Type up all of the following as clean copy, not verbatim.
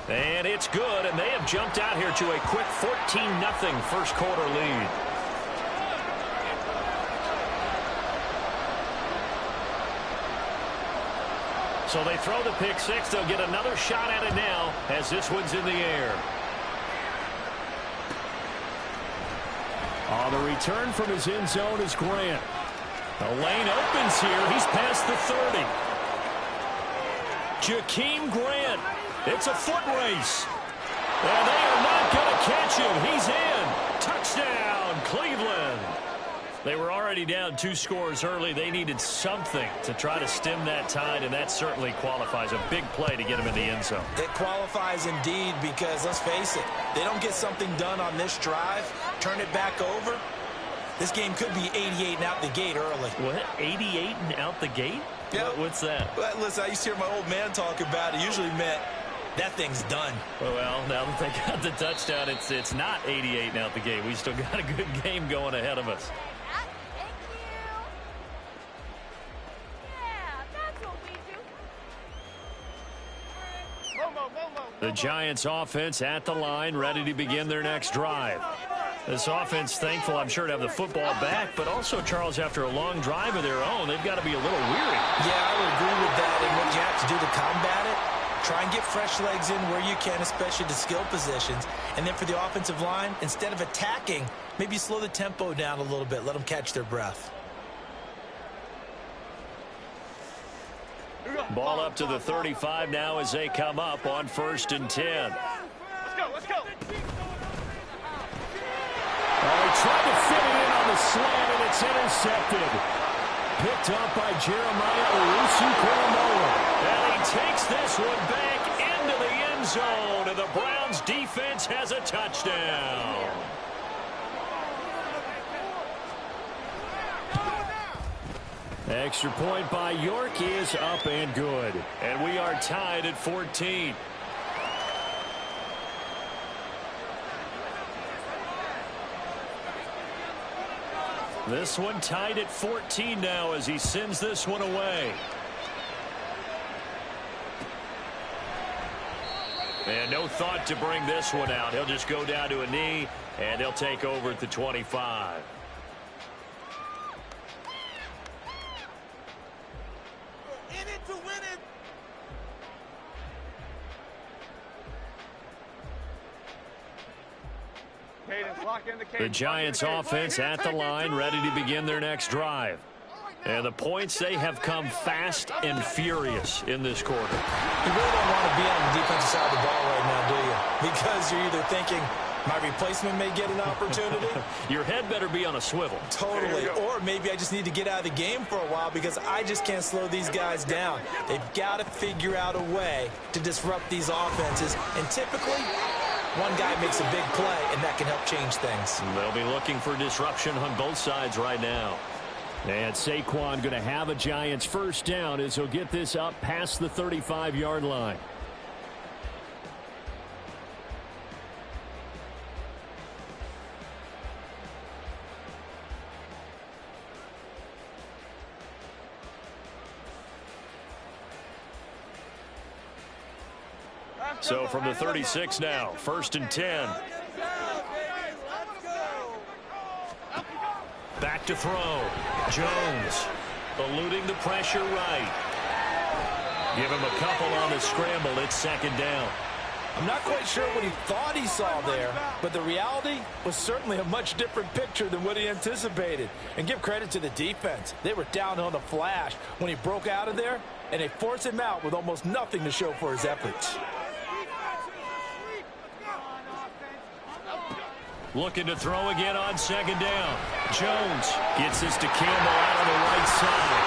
And it's good, and they have jumped out here to a quick 14-0 first quarter lead. So they throw the pick six. They'll get another shot at it now as this one's in the air. On the return from his end zone is Grant. The lane opens here. He's past the 30. Jakeem Grant. It's a foot race. And they are not going to catch him. He's in. Touchdown, Cleveland. They were already down 2 scores early. They needed something to try to stem that tide, and that certainly qualifies. A big play to get him in the end zone. It qualifies indeed because, let's face it, they don't get something done on this drive, turn it back over, this game could be 88 and out the gate early. What? 88 and out the gate? Yep. What's that? Well, listen, I used to hear my old man talk about it. It usually meant that thing's done. Well, now that they got the touchdown, it's not 88 and out the gate. We still got a good game going ahead of us. The Giants offense at the line, ready to begin their next drive. This offense thankful, I'm sure, to have the football back, but also, Charles, after a long drive of their own, they've got to be a little weary. Yeah, I would agree with that, and what you have to do to combat it, try and get fresh legs in where you can, especially the skill positions. And then for the offensive line, instead of attacking, maybe slow the tempo down a little bit, let them catch their breath. Ball up to the 35 now as they come up on 1st and 10. Let's go, let's go. He tried to fit it in on the slant, and it's intercepted. Picked up by Jeremiah Owusu-Koramoah. And he takes this one back into the end zone, and the Browns defense has a touchdown. Extra point by York is up and good. And we are tied at 14. This one tied at 14 now as he sends this one away. And no thought to bring this one out. He'll just go down to a knee, and he'll take over at the 25. The Giants offense at the line, ready to begin their next drive. And the points, they have come fast and furious in this quarter. You really don't want to be on the defensive side of the ball right now, do you? Because you're either thinking, my replacement may get an opportunity. Your head better be on a swivel. Totally. Or maybe I just need to get out of the game for a while because I just can't slow these guys down. They've got to figure out a way to disrupt these offenses. And typically, one guy makes a big play, and that can help change things. They'll be looking for disruption on both sides right now. And Saquon going to have a Giants first down as he'll get this up past the 35-yard line. So from the 36 now, 1st and 10. Back to throw. Jones eluding the pressure right. Give him a couple on the scramble. It's 2nd down. I'm not quite sure what he thought he saw there, but the reality was certainly a much different picture than what he anticipated. And give credit to the defense. They were down on the flash when he broke out of there, and they forced him out with almost nothing to show for his efforts. Looking to throw again on 2nd down. Jones gets this to Campbell out on the right side.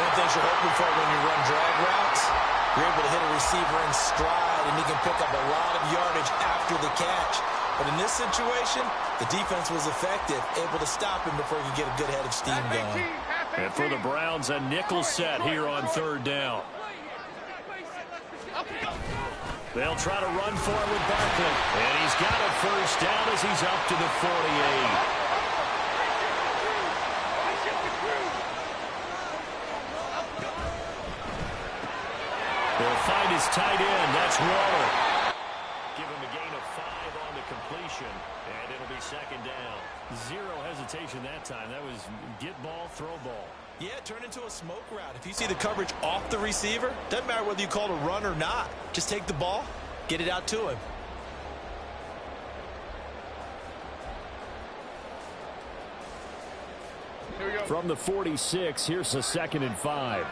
One thing you're hoping for when you run drag routes, you're able to hit a receiver in stride, and he can pick up a lot of yardage after the catch. But in this situation, the defense was effective, able to stop him before he could get a good head of steam going. And for the Browns, a nickel set here on 3rd down. They'll try to run for it with Barkley. And he's got a first down as he's up to the 48. They'll find his tight end. That's Waller. Give him a gain of 5 on the completion, and it'll be second down. Zero hesitation that time. That was get ball, throw ball. Yeah, turn into a smoke route. If you see the coverage off the receiver, doesn't matter whether you call it a run or not. Just take the ball, get it out to him. From the 46, here's a 2nd and 5.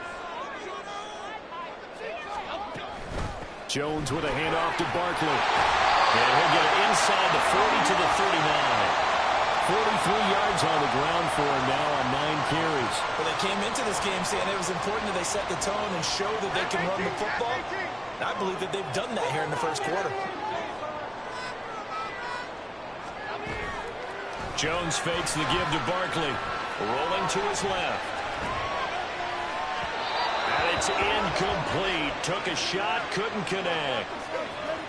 Jones with a handoff to Barkley. And he'll get it inside the 40 to the 39. 43 yards on the ground for him now on 9 carries. Well, they came into this game saying it was important that they set the tone and show that they can run the football. And I believe that they've done that here in the first quarter. Jones fakes the give to Barkley. Rolling to his left. And it's incomplete. Took a shot, couldn't connect.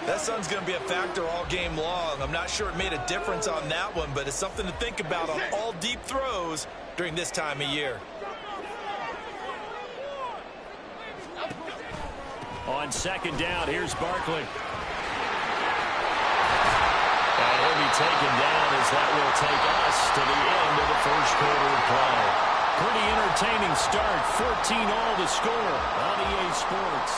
That sun's going to be a factor all game long. I'm not sure it made a difference on that one, but it's something to think about on all deep throws during this time of year. On 2nd down, here's Barkley. And he'll be taken down as that will take us to the end of the first quarter of play. Pretty entertaining start. 14-all to score on EA Sports.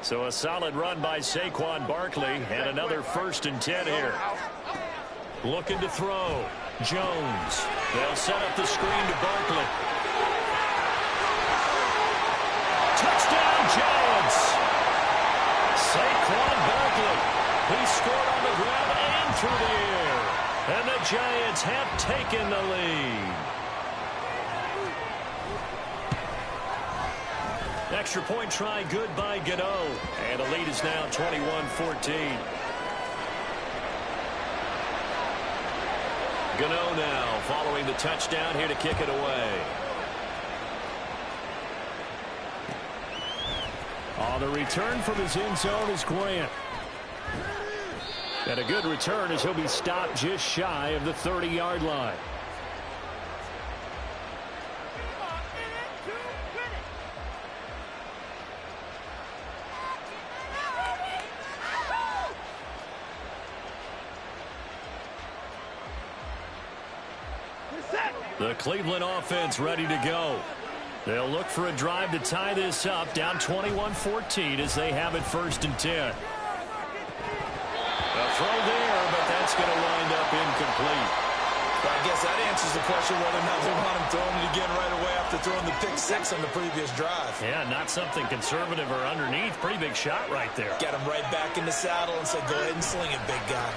So a solid run by Saquon Barkley and another 1st and 10 here. Looking to throw. Jones. They'll set up the screen to Barkley. Touchdown Giants. Saquon Barkley. He scored on the ground and through the air. And the Giants have taken the lead. Extra point try good by Gano. And the lead is now 21-14. Gano now following the touchdown here to kick it away. On the return from his end zone is Grant. And a good return as he'll be stopped just shy of the 30-yard line. The Cleveland offense ready to go. They'll look for a drive to tie this up, down 21-14 as they have it 1st and 10. A throw there, but that's going to wind up incomplete. Well, I guess that answers the question whether or not they want him throwing it again right away after throwing the pick 6 on the previous drive. Yeah, not something conservative or underneath. Pretty big shot right there. Got him right back in the saddle and said, go ahead and sling it, big guy.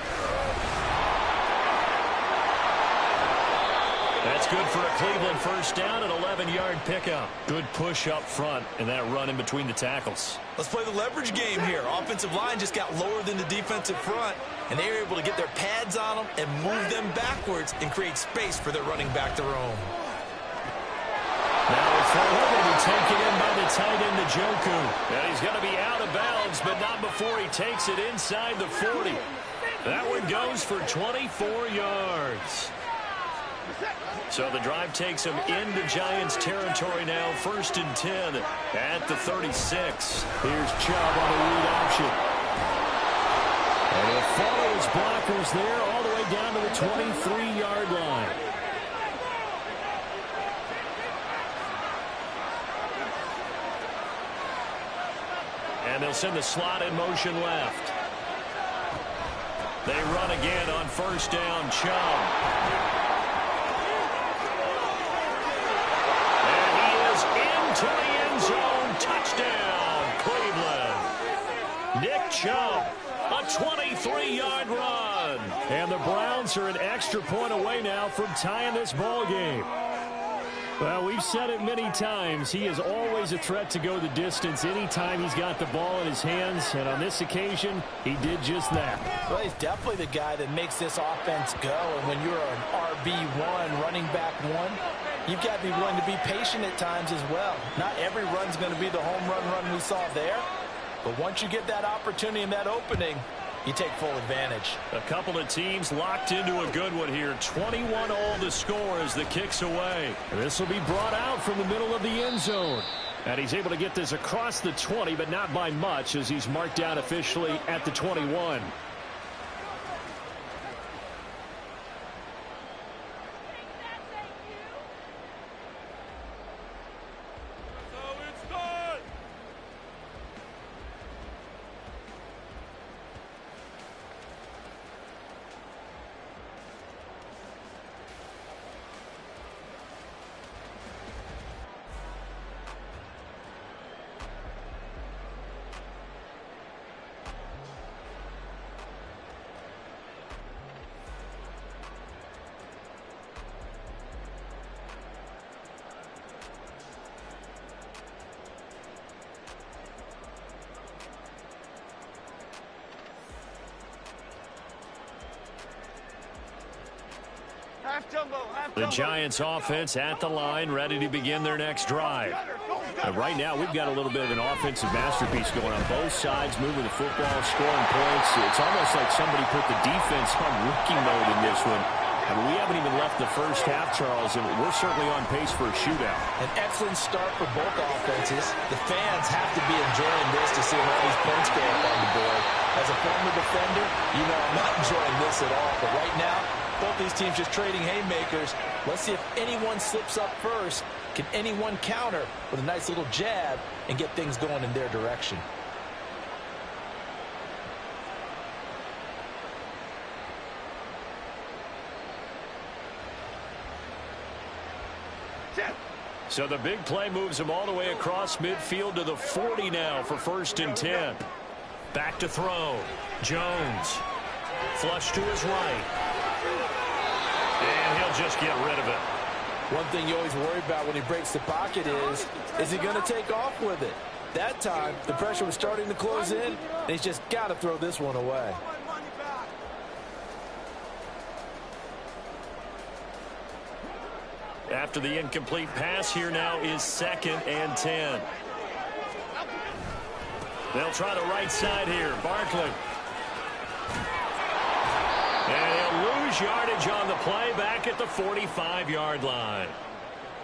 That's good for a Cleveland 1st down, an 11-yard pickup. Good push up front and that run in between the tackles. Let's play the leverage game here. Offensive line just got lower than the defensive front, and they were able to get their pads on them and move them backwards and create space for their running back to roam. Now it's going to be taken in by the tight end, Njoku. And he's going to be out of bounds, but not before he takes it inside the 40. That one goes for 24 yards. So the drive takes him into Giants territory now, 1st and 10 at the 36. Here's Chubb on a read option. And he'll follow his blockers there all the way down to the 23-yard line. And they'll send the slot in motion left. They run again on 1st down, Chubb. To the end zone, touchdown, Cleveland. Nick Chubb, a 23-yard run. And the Browns are an extra point away now from tying this ball game. Well, we've said it many times. He is always a threat to go the distance anytime he's got the ball in his hands. And on this occasion, he did just that. Well, he's definitely the guy that makes this offense go. And when you're an RB1, running back 1, you've got to be willing to be patient at times as well. Not every run's going to be the home run we saw there. But once you get that opportunity and that opening, you take full advantage. A couple of teams locked into a good one here. 21-all the score as the kick's away. This will be brought out from the middle of the end zone. And he's able to get this across the 20, but not by much as he's marked down officially at the 21. The Giants offense at the line, ready to begin their next drive. Right now, we've got a little bit of an offensive masterpiece going on both sides, moving the football, scoring points. It's almost like somebody put the defense on rookie mode in this one. I mean, we haven't even left the first half, Charles, and we're certainly on pace for a shootout. An excellent start for both offenses. The fans have to be enjoying this to see all these points go up on the board. As a former defender, you know I'm not enjoying this at all. But right now, both these teams just trading haymakers. Let's see if anyone slips up first. Can anyone counter with a nice little jab and get things going in their direction? So the big play moves him all the way across midfield to the 40 now for 1st and 10. Back to throw. Jones. Flush to his right. And he'll just get rid of it. One thing you always worry about when he breaks the pocket is he going to take off with it? That time, the pressure was starting to close in, and he's just got to throw this one away. After the incomplete pass, here now is 2nd and 10. They'll try the right side here. Barkley. And he'll lose yardage on the play back at the 45-yard line.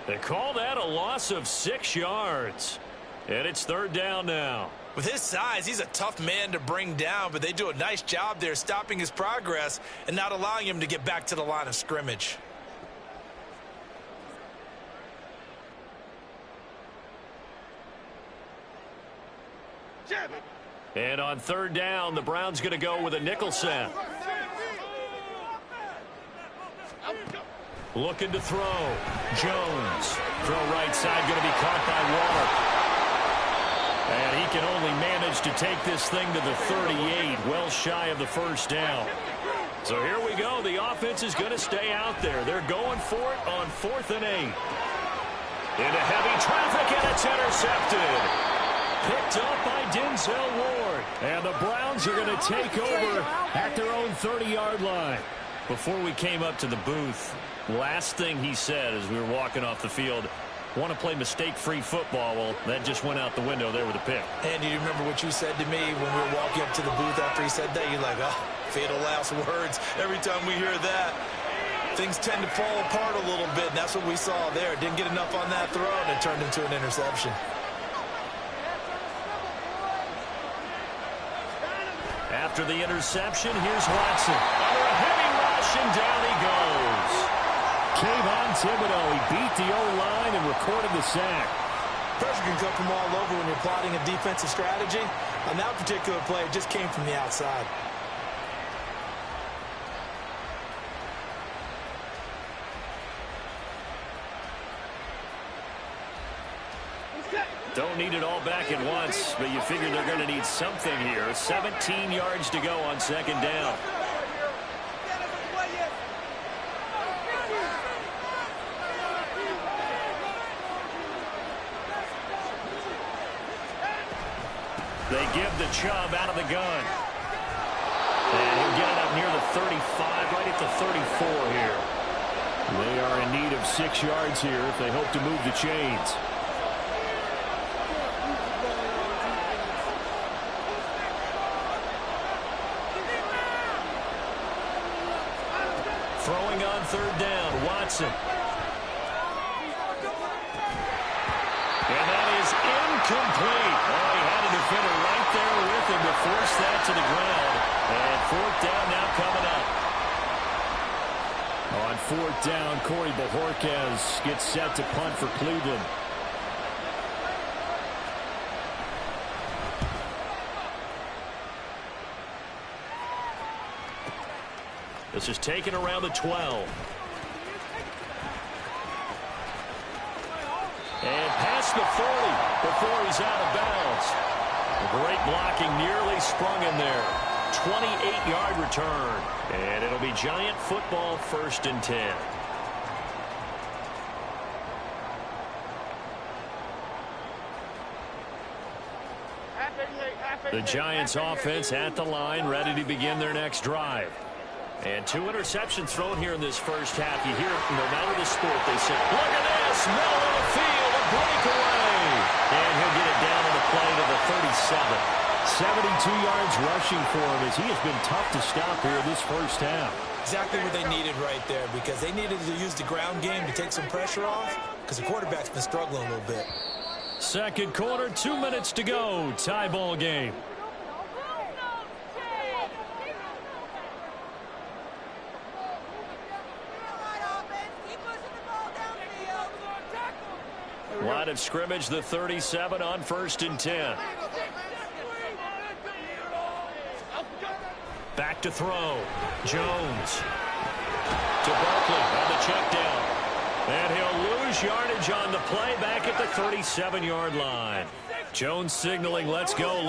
They call that a loss of 6 yards. And it's 3rd down now. With his size, he's a tough man to bring down, but they do a nice job there stopping his progress and not allowing him to get back to the line of scrimmage. And on 3rd down, the Browns going to go with a nickel set. Looking to throw. Jones. Throw right side, going to be caught by Waller. And he can only manage to take this thing to the 38, well shy of the 1st down. So here we go. The offense is going to stay out there. They're going for it on 4th and 8. Into heavy traffic, and it's intercepted. Picked up by Denzel Ward. And the Browns are going to take over at their own 30-yard line. Before we came up to the booth, last thing he said as we were walking off the field, want to play mistake-free football. Well, that just went out the window there with a pick. And you remember what you said to me when we were walking up to the booth after he said that? You're like, oh, fatal last words. Every time we hear that, things tend to fall apart a little bit, and that's what we saw there. Didn't get enough on that throw, and it turned into an interception. After the interception, here's Watson. Under a heavy rush, and down he goes. Kayvon Thibodeau, he beat the O-line and recorded the sack. Pressure can come from all over when you're plotting a defensive strategy. On that particular play, it just came from the outside. Don't need it all back at once, but you figure they're going to need something here. 17 yards to go on 2nd down. They give the Chubb out of the gun. And he'll get it up near the 35, right at the 34 here. They are in need of 6 yards here if they hope to move the chains. Throwing on 3rd down, Watson. And that is incomplete. Oh, he had a defender right there with him to force that to the ground. And 4th down now coming up. On 4th down, Corey Bojorquez gets set to punt for Cleveland. This is taken around the 12. And past the 40 before he's out of bounds. Great blocking, nearly sprung in there. 28-yard return. And it'll be Giant football, 1st and 10. The Giants offense at the line, ready to begin their next drive. And 2 interceptions thrown here in this first half. You hear it no matter the sport. They say, look at this, middle of the field, a breakaway. And he'll get it down on the play to the 37. 72 yards rushing for him as he has been tough to stop here this first half. Exactly what they needed right there, because they needed to use the ground game to take some pressure off, because the quarterback's been struggling a little bit. 2nd quarter, 2 minutes to go. Tie ball game. Line of scrimmage, the 37 on 1st and 10. Back to throw. Jones to Barkley on the check down. And he'll lose yardage on the play back at the 37-yard line. Jones signaling, let's go,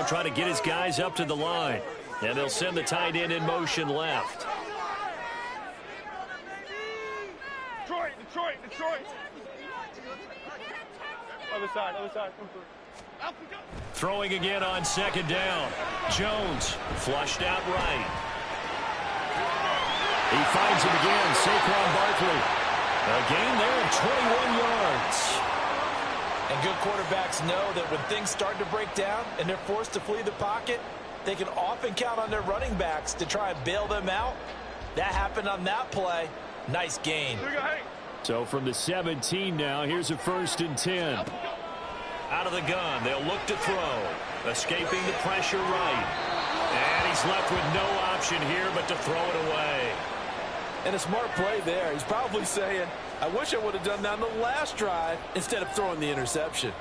trying to get his guys up to the line. And they'll send the tight end in motion left. Detroit. Other side. Throwing again on 2nd down. Jones flushed out right. He finds it again. Saquon Barkley. A gain there of 21 yards. And good quarterbacks know that when things start to break down and they're forced to flee the pocket, they can often count on their running backs to try and bail them out. That happened on that play. Nice gain. So from the 17 now, here's a 1st and 10. Out of the gun, they'll look to throw. Escaping the pressure right. And he's left with no option here but to throw it away. And a smart play there. He's probably saying, I wish I would have done that on the last drive instead of throwing the interception.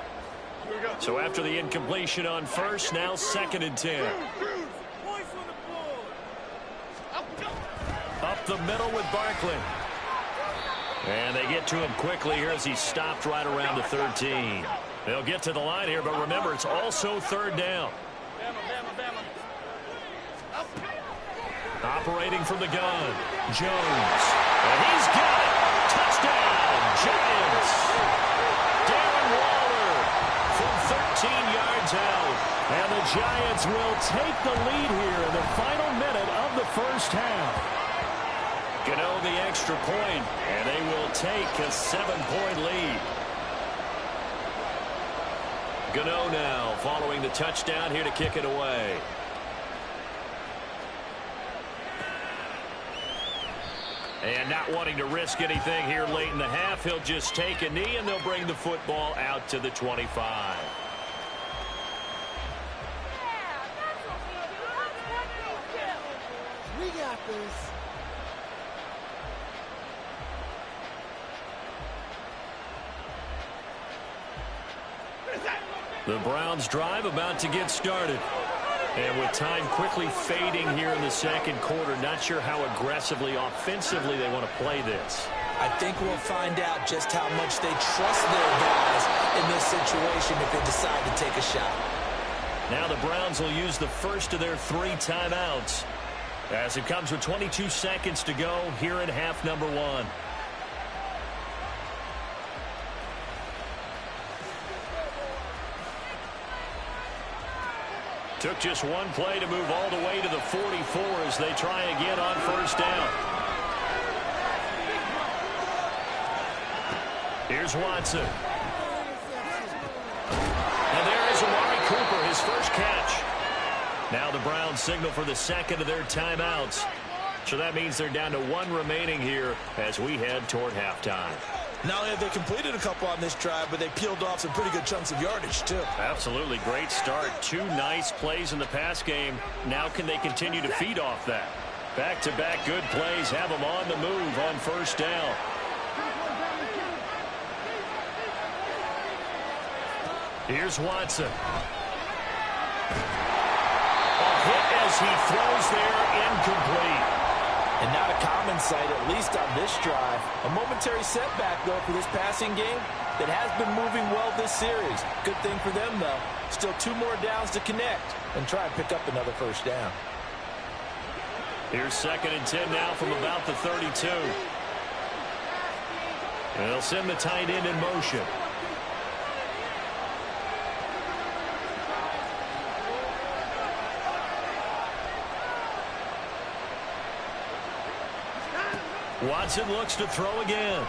So after the incompletion on 1st, now 2nd and 10. Up the middle with Barkley. And they get to him quickly here as he's stopped right around the 13. They'll get to the line here, but remember, it's also 3rd down. Operating from the gun, Jones. And he's got it. Touchdown, Giants. Darren Waller from 13 yards out. And the Giants will take the lead here in the final minute of the first half. Gano the extra point, and they will take a 7-point lead. Gano now following the touchdown here to kick it away. And not wanting to risk anything here late in the half, he'll just take a knee, and they'll bring the football out to the 25. We got this. The Browns drive about to get started. And with time quickly fading here in the 2nd quarter, not sure how aggressively, offensively they want to play this. I think we'll find out just how much they trust their guys in this situation if they decide to take a shot. Now the Browns will use the first of their 3 timeouts as it comes with 22 seconds to go here in half number 1. Took just one play to move all the way to the 44 as they try again on 1st down. Here's Watson. And there is Amari Cooper, his first catch. Now the Browns signal for the second of their timeouts. So that means they're down to one remaining here as we head toward halftime. Not only have they completed a couple on this drive, but they peeled off some pretty good chunks of yardage, too. Absolutely great start. Two nice plays in the pass game. Now can they continue to feed off that? Back-to-back good plays have them on the move on first down. Here's Watson. A hit as he throws there, incomplete. And not a common sight, at least on this drive. A momentary setback, though, for this passing game that has been moving well this series. Good thing for them, though. Still 2 more downs to connect and try and pick up another first down. Here's 2nd and 10 now from about the 32. And they'll send the tight end in motion. Watson looks to throw again.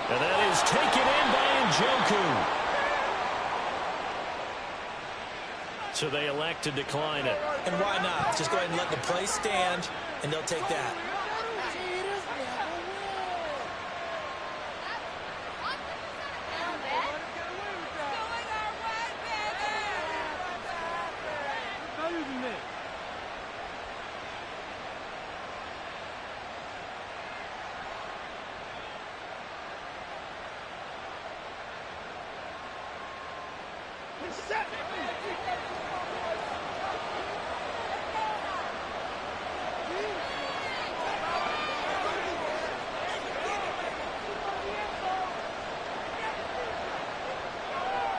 And that is taken in by Njoku. So they elect to decline it. And why not? Just go ahead and let the play stand, and they'll take that.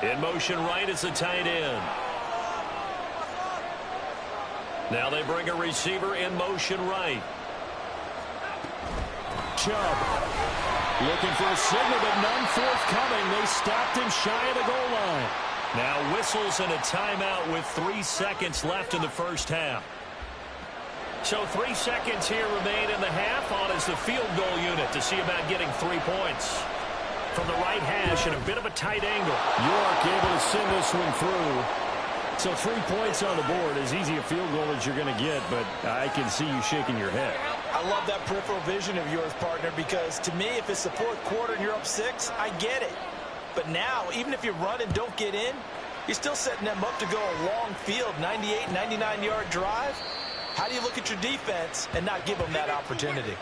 In motion right is the tight end. Now they bring a receiver in motion right. Chubb looking for a signal, but none forthcoming. They stopped him shy of the goal line. Now whistles and a timeout with 3 seconds left in the first half. So 3 seconds here remain in the half. On is the field goal unit to see about getting 3 points. From the right hash and a bit of a tight angle. York able to send this one through. So 3 points on the board. As easy a field goal as you're going to get, but I can see you shaking your head. I love that peripheral vision of yours, partner, because to me, if it's the 4th quarter and you're up 6, I get it. But now, even if you run and don't get in, you're still setting them up to go a long field, 98, 99-yard drive. How do you look at your defense and not give them that opportunity?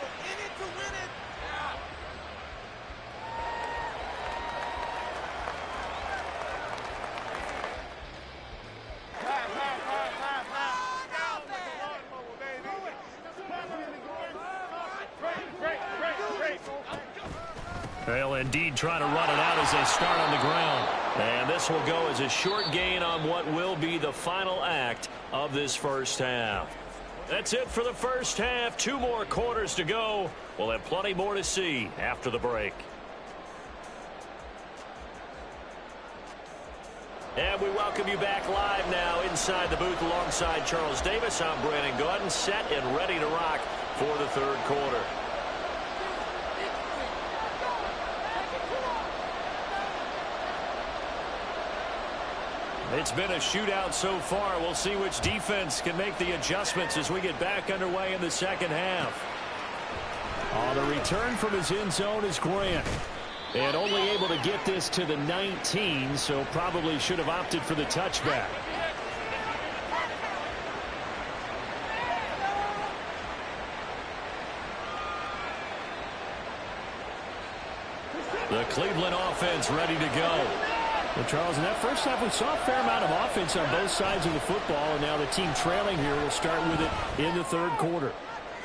They'll indeed try to run it out as they start on the ground. And this will go as a short gain on what will be the final act of this first half. That's it for the first half. 2 more quarters to go. We'll have plenty more to see after the break. And we welcome you back live now inside the booth alongside Charles Davis. I'm Brandon Gaudin, set and ready to rock for the third quarter. It's been a shootout so far. We'll see which defense can make the adjustments as we get back underway in the second half. On the return from his end zone is Grant. And only able to get this to the 19, so probably should have opted for the touchback. The Cleveland offense ready to go. Well, Charles, in that first half, we saw a fair amount of offense on both sides of the football, and now the team trailing here will start with it in the third quarter.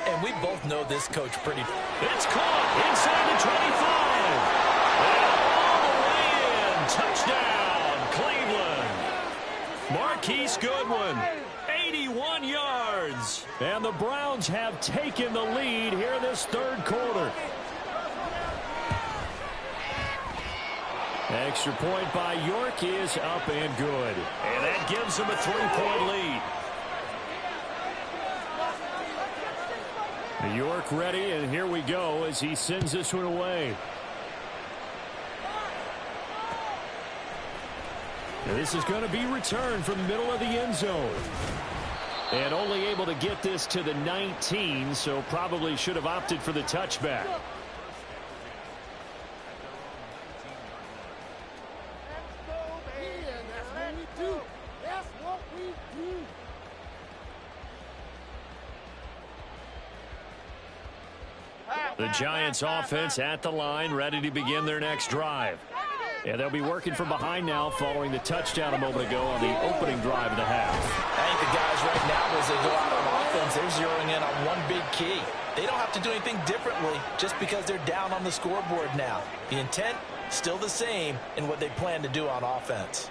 And we both know this coach pretty. It's caught inside the 25. And all the way in. Touchdown, Cleveland. Marquise Goodwin, 81 yards. And the Browns have taken the lead here in this third quarter. Extra point by York is up and good. And that gives them a 3-point lead. York ready, and here we go as he sends this one away. And this is going to be returned from the middle of the end zone. And only able to get this to the 19, so probably should have opted for the touchback. The Giants offense at the line, ready to begin their next drive. And they'll be working from behind now following the touchdown a moment ago on the opening drive of the half. I think the guys right now, as they go out on offense, they're zeroing in on one big key. They don't have to do anything differently just because they're down on the scoreboard now. The intent, still the same in what they plan to do on offense.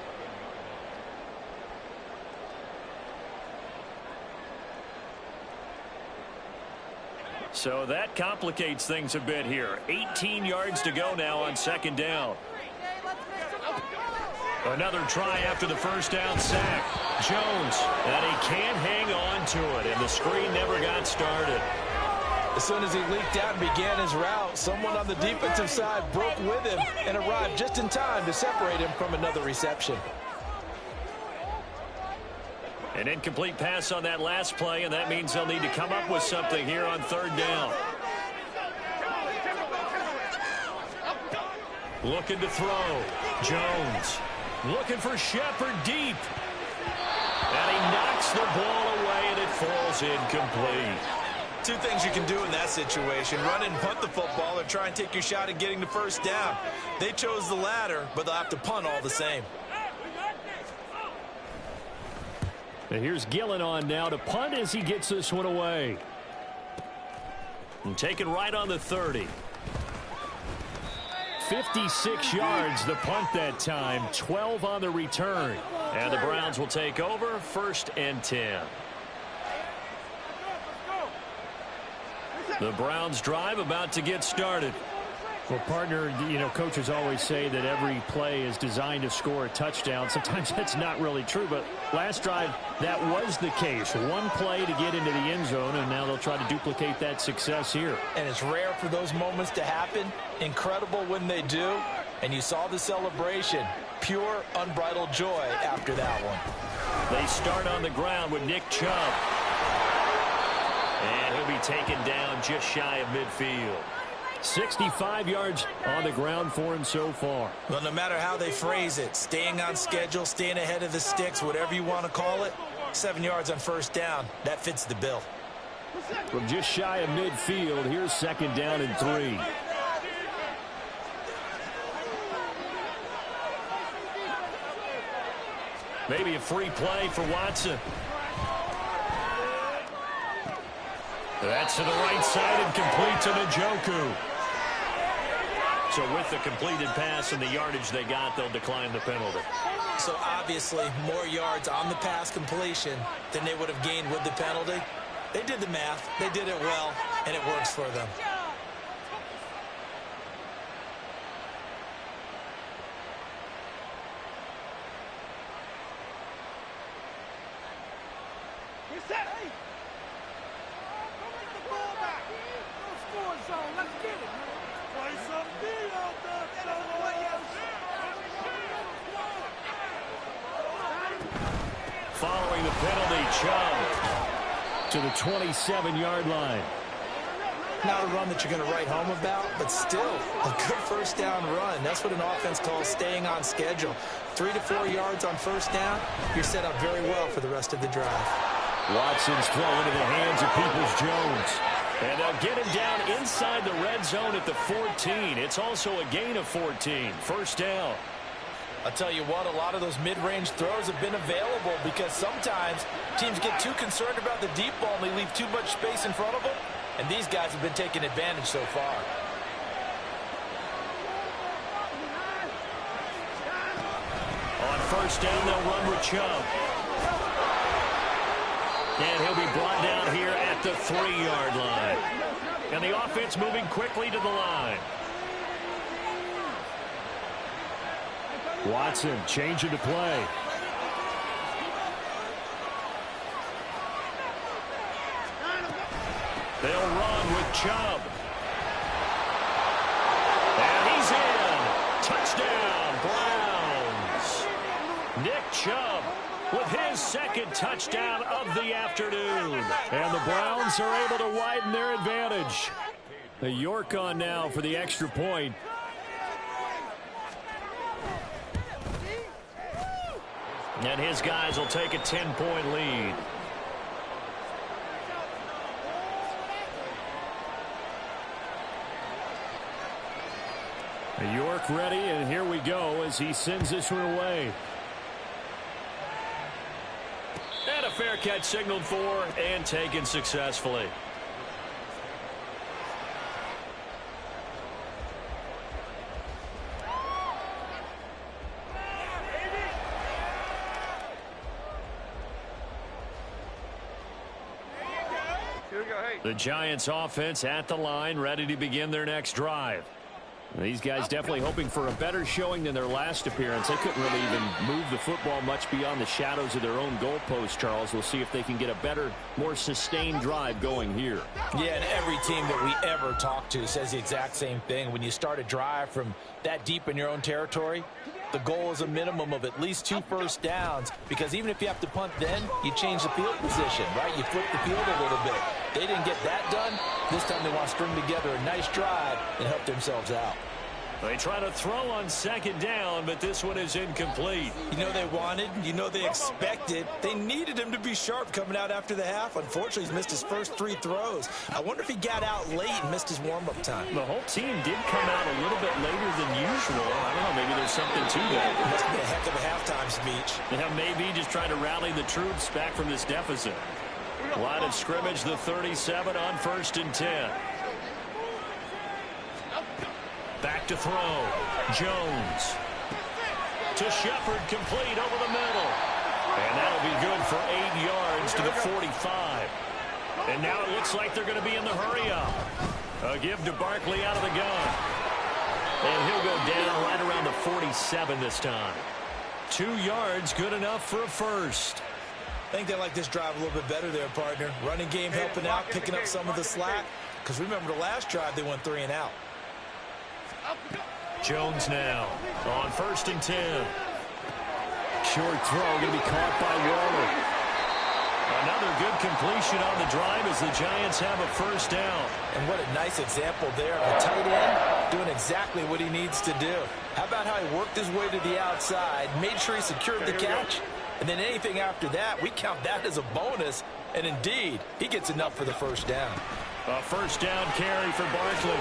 So that complicates things a bit here. 18 yards to go now on second down. Another try after the first down sack. Jones, and he can't hang on to it, and the screen never got started. As soon as he leaked out and began his route, someone on the defensive side broke with him and arrived just in time to separate him from another reception. An incomplete pass on that last play, and that means they'll need to come up with something here on third down. Looking to throw. Jones looking for Shepard deep. And he knocks the ball away, and it falls incomplete. Two things you can do in that situation: run and punt the football, or try and take your shot at getting the first down. They chose the latter, but they'll have to punt all the same. And here's Gillen on now to punt as he gets this one away. And taken right on the 30. 56 yards the punt that time, 12 on the return. And the Browns will take over, 1st and 10. The Browns drive about to get started. Well, partner, you know, coaches always say that every play is designed to score a touchdown. Sometimes that's not really true, but last drive, that was the case. One play to get into the end zone, and now they'll try to duplicate that success here. And it's rare for those moments to happen. Incredible when they do. And you saw the celebration. Pure, unbridled joy after that one. They start on the ground with Nick Chubb. And he'll be taken down just shy of midfield. 65 yards on the ground for him so far. Well, no matter how they phrase it, staying on schedule, staying ahead of the sticks, whatever you want to call it, 7 yards on first down, that fits the bill. From just shy of midfield, here's 2nd down and 3. Maybe a free play for Watson. That's to the right side and complete to Njoku. So with the completed pass and the yardage they got, they'll decline the penalty. So obviously more yards on the pass completion than they would have gained with the penalty. They did the math, they did it well, and it works for them. Following the penalty, Chubb to the 27-yard line. Not a run that you're going to write home about, but still a good first down run. That's what an offense calls staying on schedule. 3 to 4 yards on first down, you're set up very well for the rest of the drive. Watson's throw into the hands of Peoples-Jones. And they'll get him down inside the red zone at the 14. It's also a gain of 14. First down. I'll tell you what, a lot of those mid-range throws have been available because sometimes teams get too concerned about the deep ball and they leave too much space in front of them. And these guys have been taking advantage so far. On first down, they'll run with Chubb. And he'll be brought down here at the 3-yard line. And the offense moving quickly to the line. Watson changing to play. They'll run Chubb. And he's in. Touchdown, Browns. Nick Chubb with his second touchdown of the afternoon. And the Browns are able to widen their advantage. The York on now for the extra point. And his guys will take a 10-point lead. York ready, and here we go as he sends this one away. And a fair catch signaled for and taken successfully. The Giants offense at the line, ready to begin their next drive. These guys definitely hoping for a better showing than their last appearance. They couldn't really even move the football much beyond the shadows of their own goalpost, Charles. We'll see if they can get a better, more sustained drive going here. Yeah, and every team that we ever talk to says the exact same thing. When you start a drive from that deep in your own territory, the goal is a minimum of at least 2 first downs, because even if you have to punt then, you change the field position, right? You flip the field a little bit. They didn't get that done. This time they want to string together a nice drive and help themselves out. They try to throw on second down, but this one is incomplete. You know they wanted, you know they expected. They needed him to be sharp coming out after the half. Unfortunately, he's missed his first 3 throws. I wonder if he got out late and missed his warm-up time. The whole team did come out a little bit later than usual. I don't know, maybe there's something to that. It must be a heck of a halftime speech. Yeah, maybe just trying to rally the troops back from this deficit. Line of scrimmage, the 37 on 1st and 10. Back to throw. Jones. To Shepard, complete over the middle. And that'll be good for 8 yards to the 45. And now it looks like they're going to be in the hurry-up. A give to Barkley out of the gun. And he'll go down right around the 47 this time. 2 yards, good enough for a first. I think they like this drive a little bit better there, partner. Running game helping out, picking up some of the slack. Because remember the last drive, they went 3 and out. Jones now on 1st and 10. Short throw going to be caught by Waller. Another good completion on the drive as the Giants have a first down. And what a nice example there of a tight end doing exactly what he needs to do. How about how he worked his way to the outside, made sure he secured the catch, and then anything after that, we count that as a bonus. And indeed, he gets enough for the first down. A first down carry for Barkley.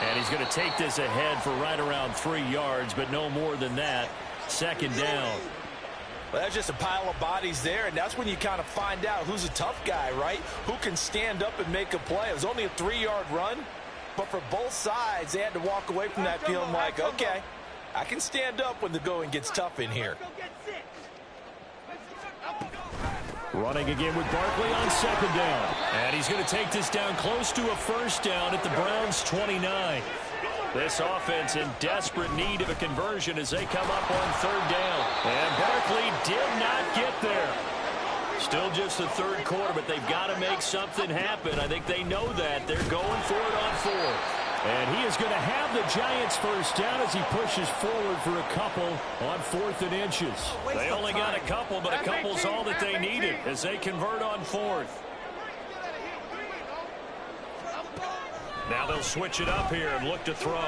And he's going to take this ahead for right around 3 yards, but no more than that. Second down. Well, that's just a pile of bodies there, and that's when you kind of find out who's a tough guy, right? Who can stand up and make a play. It was only a 3-yard run, but for both sides, they had to walk away from that feeling like, okay, I can stand up when the going gets tough in here. Running again with Barkley on second down. And he's going to take this down close to a first down at the Browns' 29. This offense in desperate need of a conversion as they come up on 3rd down. And Barkley did not get there. Still just the 3rd quarter, but they've got to make something happen. I think they know that. They're going for it on 4th. And he is going to have the Giants first down as he pushes forward for a couple on 4th and inches. They only got a couple, but a couple's all that they needed as they convert on 4th. Now they'll switch it up here and look to throw.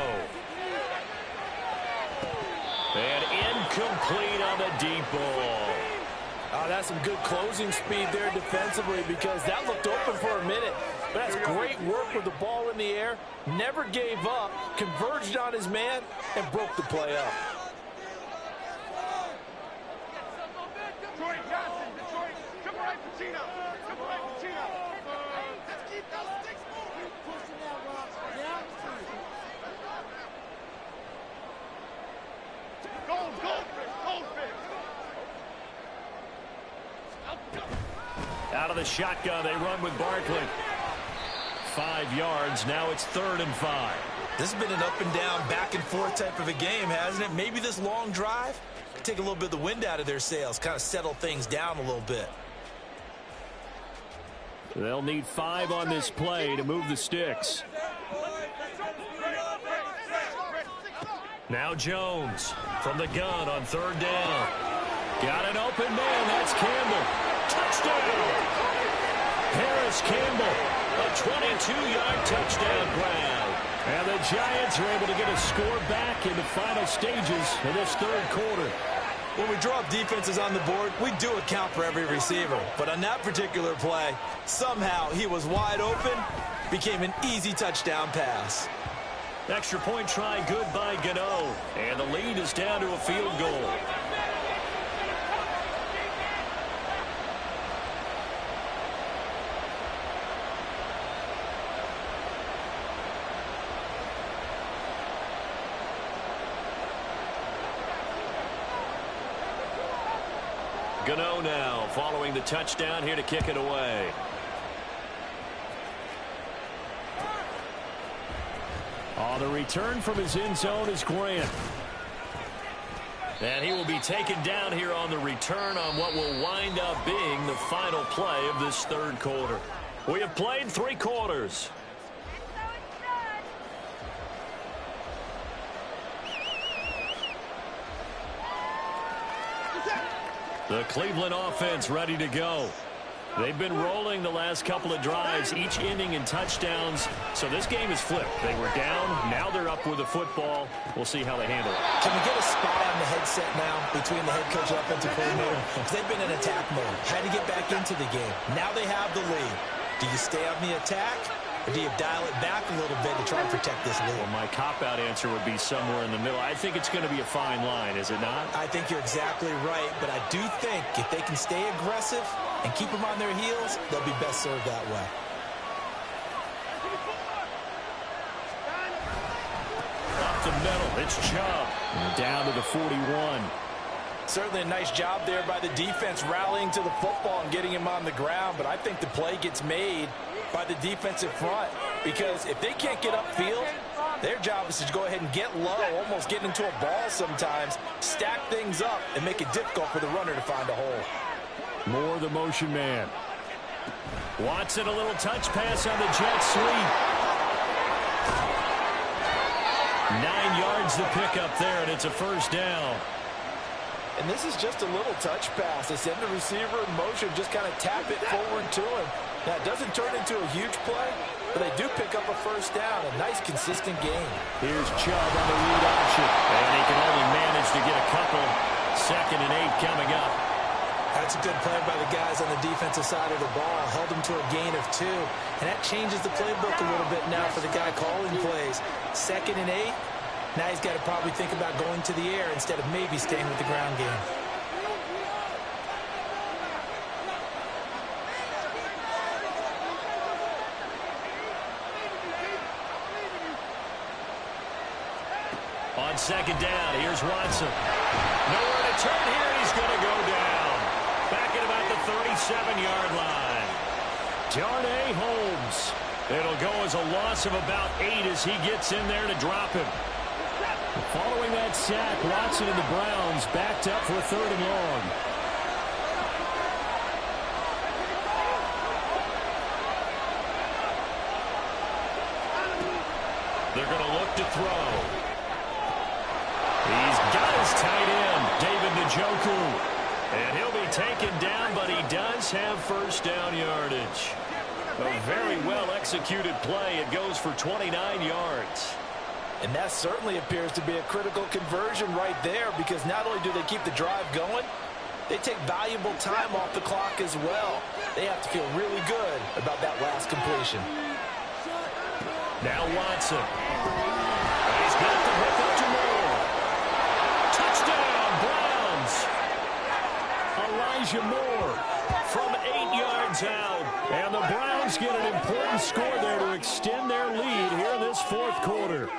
And incomplete on the deep ball. Oh, that's some good closing speed there defensively, because that looked open for a minute. But that's great work with the ball in the air. Never gave up, converged on his man, and broke the play up. Out of the shotgun, they run with Barkley. 5 yards, now it's 3rd and 5. This has been an up and down, back and forth type of a game, hasn't it? Maybe this long drive take a little bit of the wind out of their sails, kind of settle things down a little bit. They'll need 5 on this play to move the sticks. Now Jones from the gun on 3rd down. Got an open man. That's Campbell. Touchdown. Harris Campbell. A 22-yard touchdown grab. And the Giants are able to get a score back in the final stages of this 3rd quarter. When we draw up defenses on the board, we do account for every receiver. But on that particular play, somehow he was wide open, became an easy touchdown pass. Extra point try good by Gano. And the lead is down to a field goal. Gano now following the touchdown here to kick it away. The return from his end zone is Grant. And he will be taken down here on the return on what will wind up being the final play of this 3rd quarter. We have played 3 quarters. The Cleveland offense ready to go. They've been rolling the last couple of drives, each ending in touchdowns. So this game is flipped. They were down. Now they're up with the football. We'll see how they handle it. Can we get a spy on the headset now between the head coach and offensive coordinator? Because they've been in attack mode. Had to get back into the game. Now they have the lead. Do you stay on the attack? Or do you dial it back a little bit to try and protect this lead? Well, my cop-out answer would be somewhere in the middle. I think it's going to be a fine line, is it not? I think you're exactly right, but I do think if they can stay aggressive and keep them on their heels, they'll be best served that way. Up the middle, it's Chubb. And down to the 41. Certainly a nice job there by the defense rallying to the football and getting him on the ground, but I think the play gets made by the defensive front, because if they can't get upfield, their job is to go ahead and get low, almost get into a ball sometimes, stack things up, and make it difficult for the runner to find a hole. More the motion man. Watson, a little touch pass on the jet sweep. 9 yards to pick up there, and it's a 1st down. And this is just a little touch pass. They send the receiver in motion, just kind of tap it forward to him. Now, it doesn't turn into a huge play, but they do pick up a 1st down. A nice, consistent game. Here's Chubb on the read option. And he can only manage to get a couple. 2nd and 8 coming up. That's a good play by the guys on the defensive side of the ball. Held them to a gain of 2. And that changes the playbook a little bit now for the guy calling plays. 2nd and 8. Now he's got to probably think about going to the air instead of maybe staying with the ground game. On 2nd down, here's Watson. Nowhere to turn here, and he's going to go down. Back at about the 37-yard line. Darnay Holmes. It'll go as a loss of about 8 as he gets in there to drop him. Following that sack, Watson and the Browns backed up for 3rd and long. They're going to look to throw. He's got his tight end, David Njoku. And he'll be taken down, but he does have 1st down yardage. A very well-executed play. It goes for 29 yards. And that certainly appears to be a critical conversion right there, because not only do they keep the drive going, they take valuable time off the clock as well. They have to feel really good about that last completion. Now Watson. He's got the hook up to Moore. Touchdown, Browns. Elijah Moore From 8 yards out. And the Browns get an important score there to extend their lead here in this 4th quarter.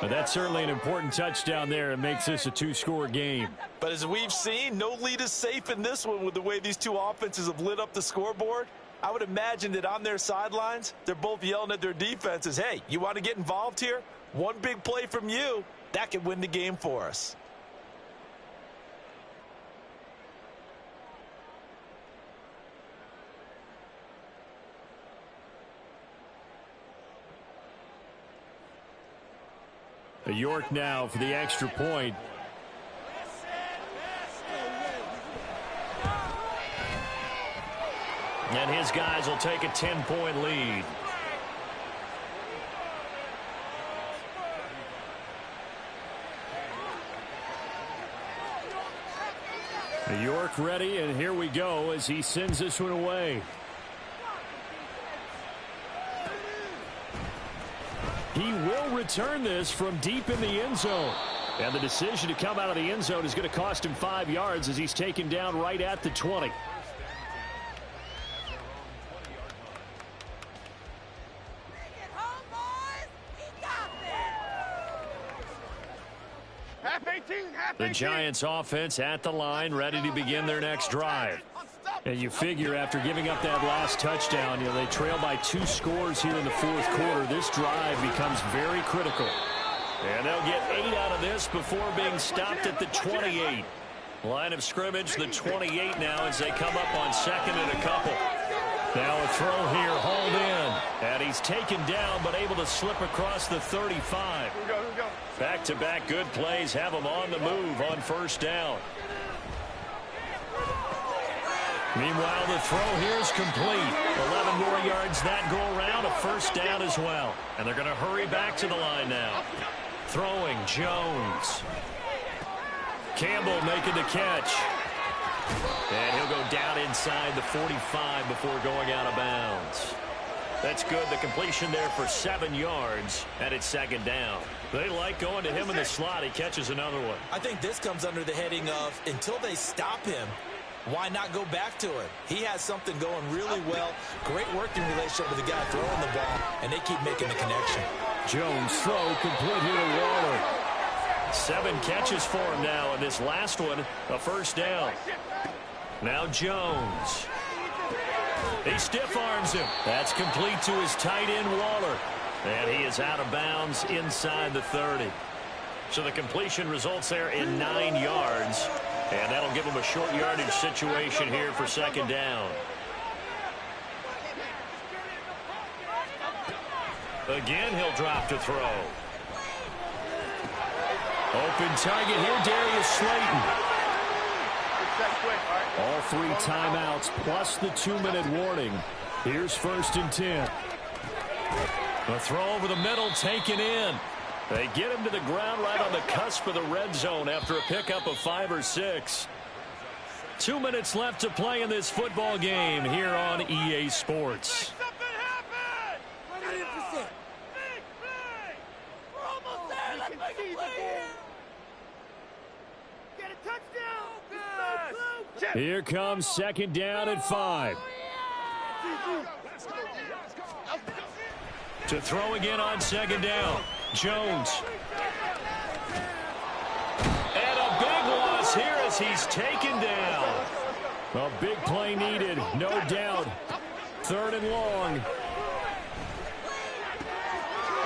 But that's certainly an important touchdown there. It makes this a 2-score game. But as we've seen, no lead is safe in this one with the way these two offenses have lit up the scoreboard. I would imagine that on their sidelines, they're both yelling at their defenses, hey, you want to get involved here? One big play from you, that could win the game for us. York now for the extra point. And his guys will take a 10-point lead. York ready, and here we go as he sends this one away. He will return this from deep in the end zone. And the decision to come out of the end zone is going to cost him 5 yards as he's taken down right at the 20. The Giants offense at the line, ready to begin their next drive. And you figure after giving up that last touchdown, they trail by 2 scores here in the fourth quarter. This drive becomes very critical. And they'll get 8 out of this before being stopped at the 28. Line of scrimmage, the 28 now as they come up on second and a couple. Now a throw here, hauled in. And he's taken down, but able to slip across the 35. Back-to-back good plays have him on the move on first down. Meanwhile, the throw here is complete. 11 more yards that go around, a first down as well. And they're going to hurry back to the line now. Throwing, Jones. Campbell making the catch. And he'll go down inside the 45 before going out of bounds. That's good. The completion there for 7 yards, and it's second down. They like going to him in the slot. He catches another one. I think this comes under the heading of until they stop him, why not go back to it? He has something going really well. Great working relationship with the guy throwing the ball, and they keep making the connection. Jones throw complete here to Waller. 7 catches for him now, and this last one, a first down. Now Jones. He stiff arms him. That's complete to his tight end, Waller. And he is out of bounds inside the 30. So the completion results there in 9 yards. And that'll give him a short yardage situation here for second down. Again, he'll drop to throw. Open target here, Darius Slayton. All 3 timeouts plus the 2-minute warning. Here's first and 10. A throw over the middle taken in. They get him to the ground right on the cusp of the red zone after a pickup of 5 or 6. 2 minutes left to play in this football game here on EA Sports. Here comes second down at 5. To throw again on second down. Jones. And a big loss here as he's taken down. A big play needed, no doubt. Third and long.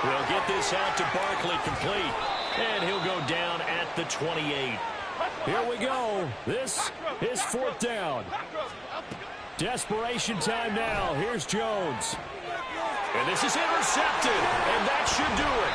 We'll get this out to Barkley complete. And he'll go down at the 28. Here we go. This is fourth down. Desperation time now. Here's Jones. And this is intercepted. And that should do it.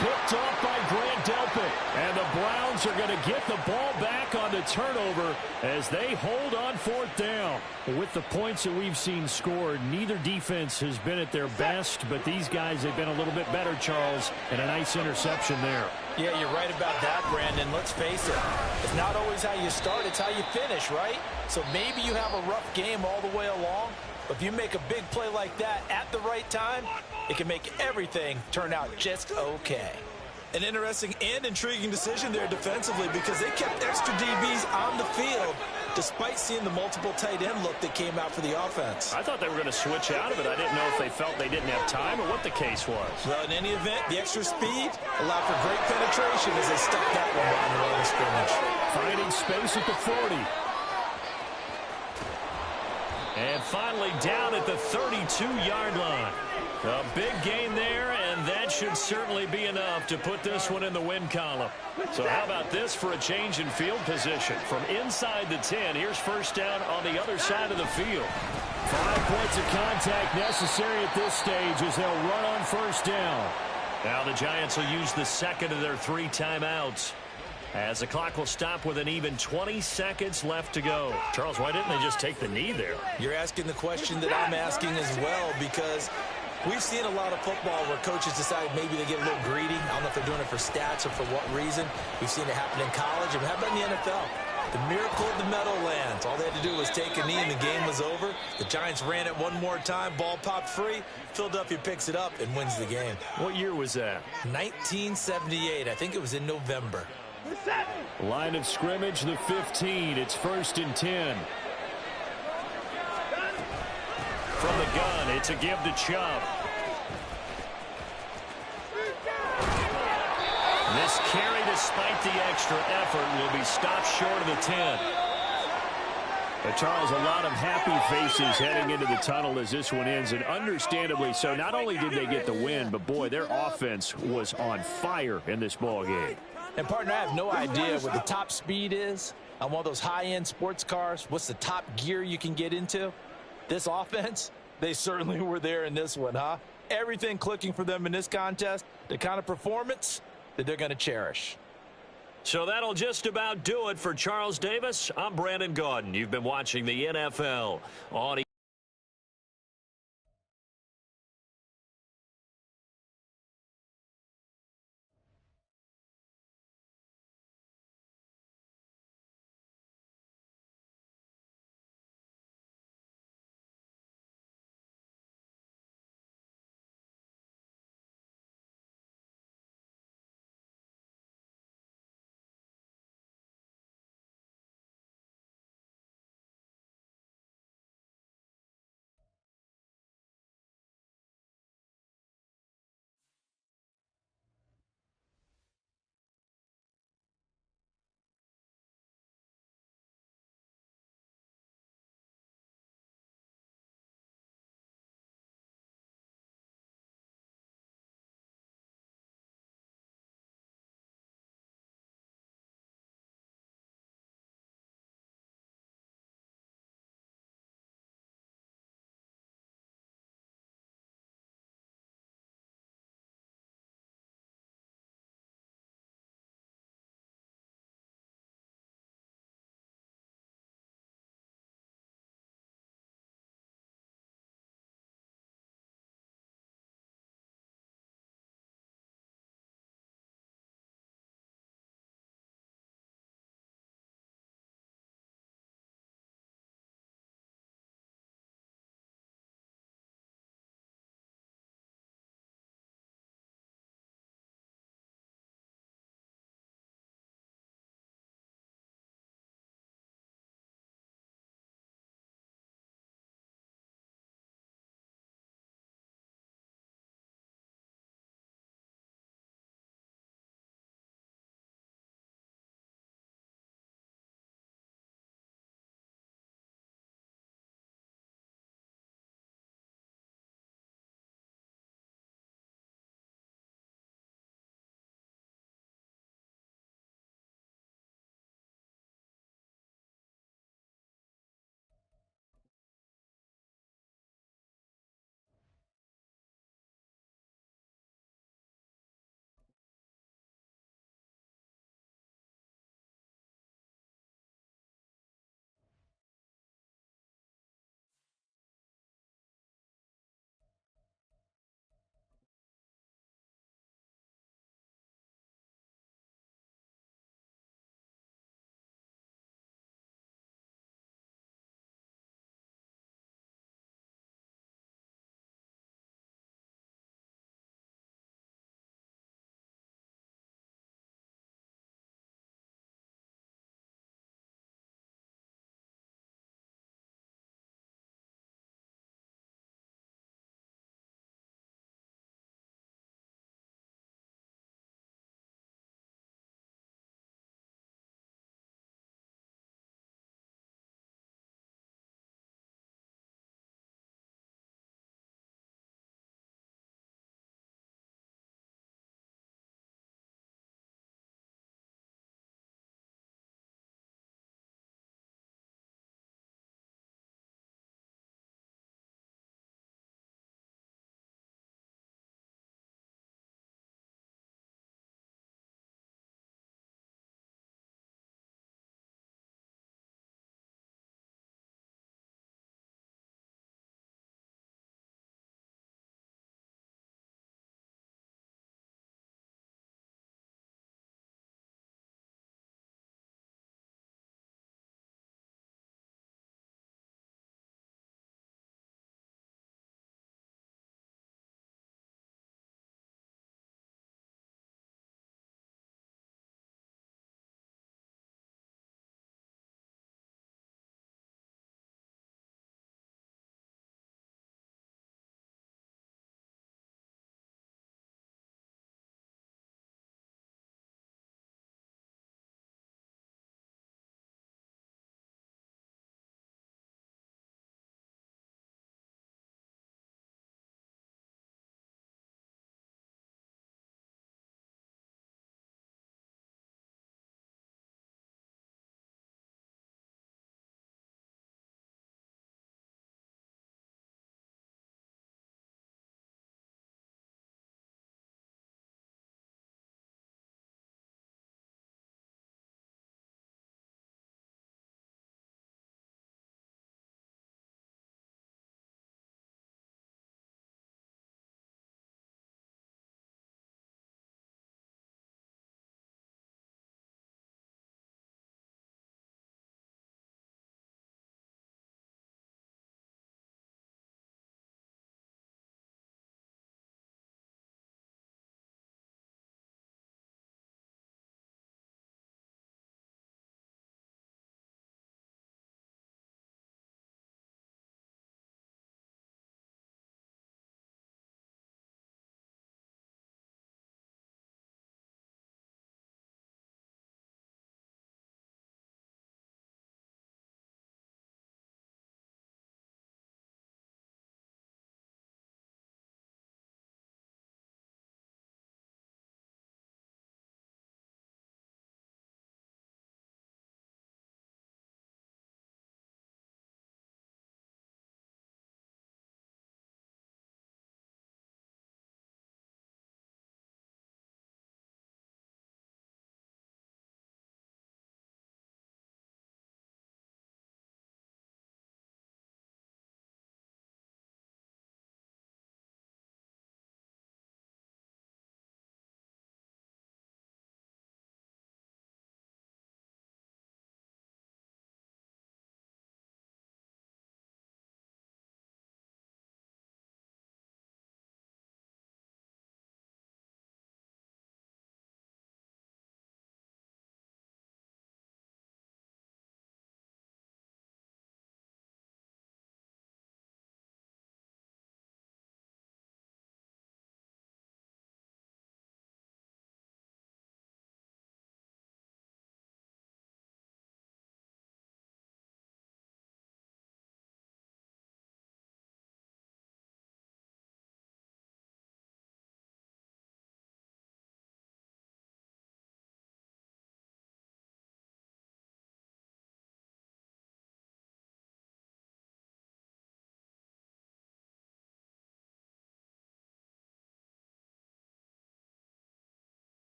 Picked off by Grant Delpit. And the Browns are going to get the ball back on the turnover as they hold on fourth down. With the points that we've seen scored, neither defense has been at their best, but these guys have been a little bit better, Charles, and a nice interception there. Yeah, you're right about that, Brandon. Let's face it. It's not always how you start, it's how you finish, right? So maybe you have a rough game all the way along, but if you make a big play like that at the right time, it can make everything turn out just okay. An interesting and intriguing decision there defensively because they kept extra DBs on the field despite seeing the multiple tight end look that came out for the offense. I thought they were going to switch out of it. I didn't know if they felt they didn't have time or what the case was. Well, in any event, the extra speed allowed for great penetration as they stuck that one behind the line of scrimmage. Finding space at the 40. And finally down at the 32-yard line. A big gain there, and that should certainly be enough to put this one in the win column. So how about this for a change in field position? From inside the 10, here's first down on the other side of the field. 5 points of contact necessary at this stage as they'll run on first down. Now the Giants will use the second of their 3 timeouts, as the clock will stop with an even 20 seconds left to go. Charles, why didn't they just take the knee there? You're asking the question that I'm asking as well, because we've seen a lot of football where coaches decide maybe they get a little greedy. I don't know if they're doing it for stats or for what reason. We've seen it happen in college, and how about in the NFL? The miracle of the Meadowlands. All they had to do was take a knee and the game was over. The Giants ran it one more time. Ball popped free. Philadelphia picks it up and wins the game. What year was that? 1978. I think it was in November. Line of scrimmage, the 15. It's 1st and 10. From the gun, it's a give to Chubb. This carry, despite the extra effort, will be stopped short of the 10. But Charles, a lot of happy faces heading into the tunnel as this one ends, and understandably so. Not only did they get the win, but boy, their offense was on fire in this ball game. And partner, I have no idea what the top speed is on one of those high-end sports cars. What's the top gear you can get into? This offense, they certainly were there in this one, huh? Everything clicking for them in this contest, the kind of performance that they're going to cherish. So that'll just about do it for Charles Davis. I'm Brandon Gaudin. You've been watching the NFL on